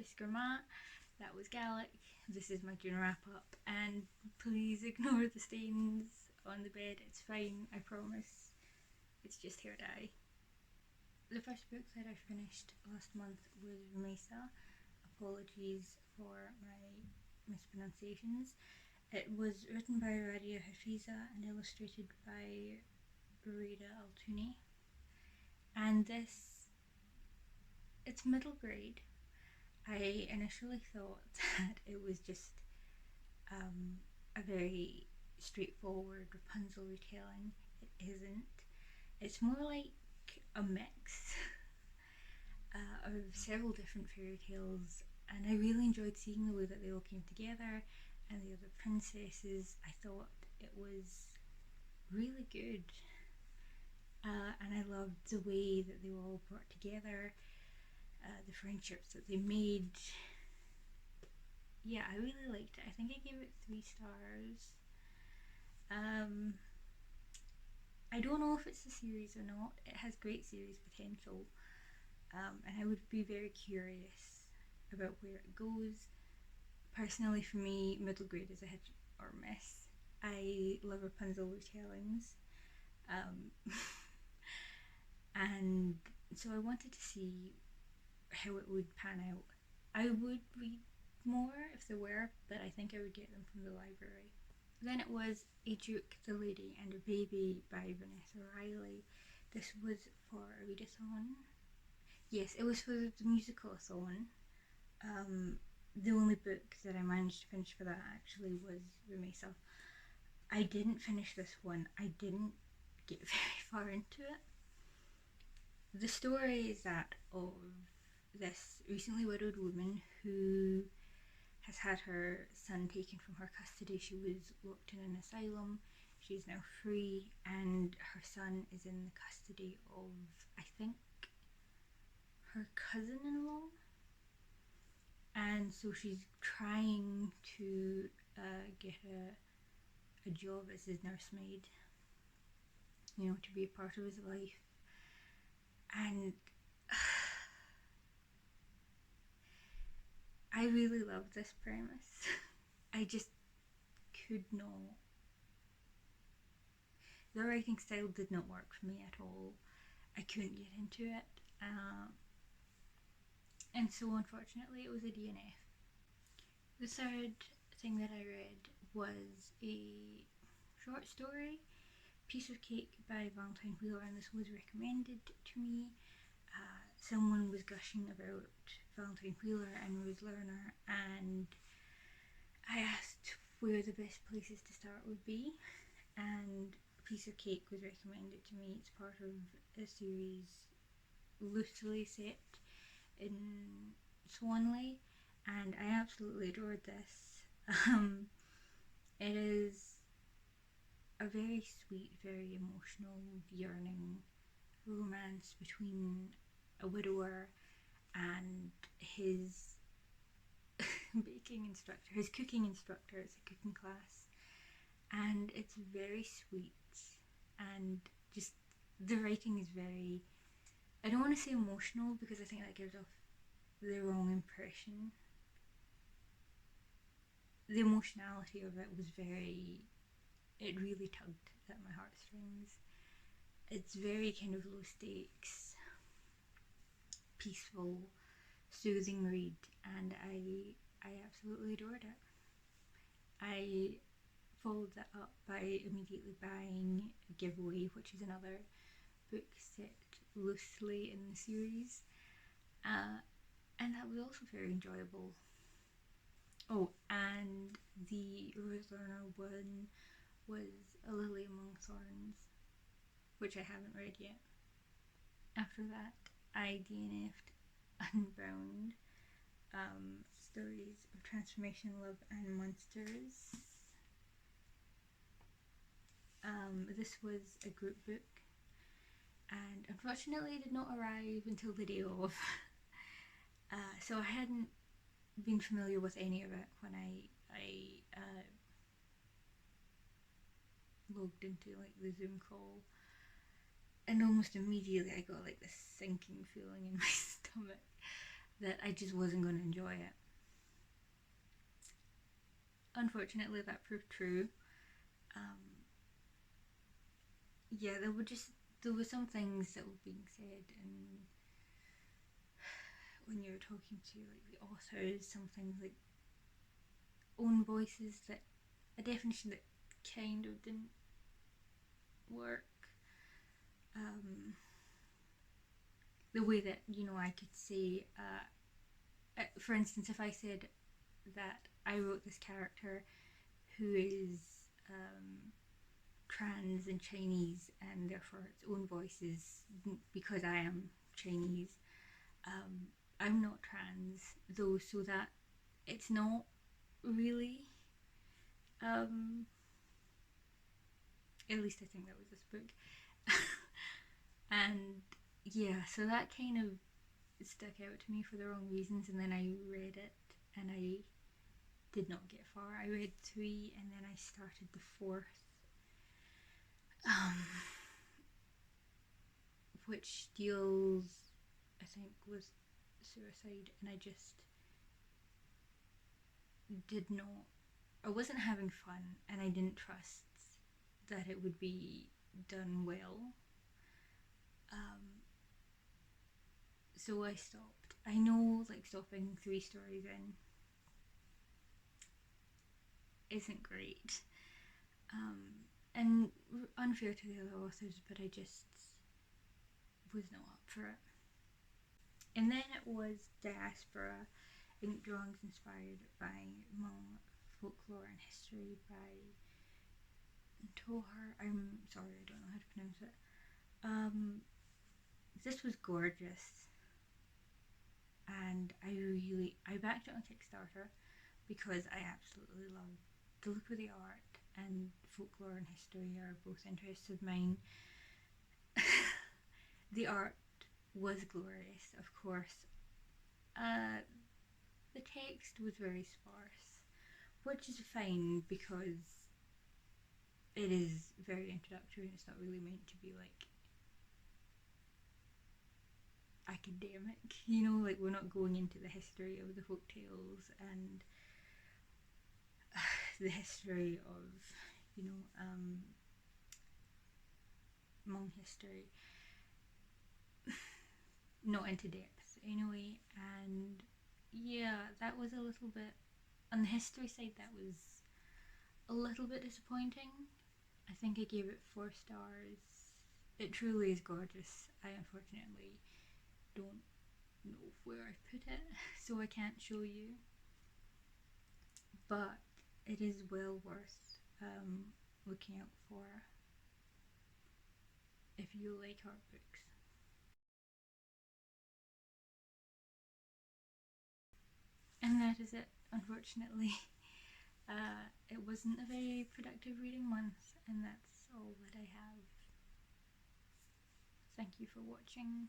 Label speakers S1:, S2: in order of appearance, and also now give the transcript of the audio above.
S1: Fisker Matt. That was Gallic. This is my June wrap up, and please ignore the stains on the bed. It's fine, I promise. It's just hair dye. The first book that I finished last month was Mesa. Apologies for my mispronunciations. It was written by Radia Hafiza and illustrated by Rita Altouni. And it's middle grade. I initially thought that it was just a very straightforward Rapunzel retelling. It isn't. It's more like a mix of several different fairy tales, and I really enjoyed seeing the way that they all came together and the other princesses. I thought it was really good, and I loved the way that they were all brought together, the friendships that they made. Yeah, I really liked it. I think I gave it 3 stars. I don't know if it's a series or not. It has great series potential, and I would be very curious about where it goes. Personally, for me, middle grade is a hit or miss. I love Rapunzel retellings, and so I wanted to see how it would pan out. I would read more if there were, but I think I would get them from the library. Then it was A Duke, the Lady and a Baby by Vanessa Riley. This was for a readathon. Yes, it was for the musical-a-thon. The only book that I managed to finish for that actually was Mesa. I didn't finish this one. I didn't get very far into it. The story is that of this recently widowed woman who has had her son taken from her custody. She was locked in an asylum. She is now free, and her son is in the custody of, I think, her cousin-in-law. And so she's trying to get a job as his nursemaid, to be a part of his life. And I really loved this premise. I just could not. The writing style did not work for me at all. I couldn't get into it. And so unfortunately it was a DNF. The third thing that I read was a short story, Piece of Cake by Valentine Wheeler, and this was recommended to me. Someone was gushing about Valentine Wheeler and Rose Lerner, and I asked where the best places to start would be, and Piece of Cake was recommended to me. It's part of a series loosely set in Swanley, and I absolutely adored this. It is a very sweet, very emotional, yearning romance between a widower and his baking instructor, his cooking instructor. It's a cooking class, and it's very sweet, and just the writing is very, I don't want to say emotional because I think that gives off the wrong impression. The emotionality of it was it really tugged at my heartstrings. It's very kind of low stakes, peaceful, soothing read, and I absolutely adored it. I followed that up by immediately buying Giveaway, which is another book set loosely in the series, and that was also very enjoyable. Oh, and the Rose Lerner one was A Lily Among Thorns, which I haven't read yet. After that, I DNF'd Unbound, Stories of Transformation, Love and Monsters. This was a group book, and unfortunately it did not arrive until the day of. So I hadn't been familiar with any of it when I logged into the Zoom call, and almost immediately I got this sinking feeling in my stomach. that I just wasn't going to enjoy it. Unfortunately, that proved true. Yeah, there were some things that were being said, and when you're talking to like the authors, some things like own voices, that a definition that kind of didn't work. The way that, you know, I could say, for instance, if I said that I wrote this character who is trans and Chinese, and therefore its own voices because I am Chinese. I'm not trans though, so that it's not really. At least I think that was this book. And yeah, so that kind of stuck out to me for the wrong reasons, and then I read it and I did not get far. I read 3 and then I started the 4th, which deals, I think, with suicide, and I just did not. I wasn't having fun, and I didn't trust that it would be done well. So I stopped. I know, like, stopping 3 stories in isn't great, and unfair to the other authors, but I just was not up for it. And then it was Diaspora, ink drawings inspired by Hmong folklore and history by Tohar. I'm sorry, I don't know how to pronounce it. This was gorgeous, and I backed it on Kickstarter because I absolutely love the look of the art, and folklore and history are both interests of mine. The art was glorious, of course. The text was very sparse, which is fine because it is very introductory and it's not really meant to be like academic, you know, like we're not going into the history of the folk tales and the history of, you know, Hmong history, not into depth anyway. And yeah, that was a little bit, on the history side, that was a little bit disappointing. I think I gave it 4 stars. It truly is gorgeous. I unfortunately don't know where I put it, so I can't show you. But it is well worth looking out for if you like art books. And that is it, unfortunately. It wasn't a very productive reading month, and that's all that I have. Thank you for watching.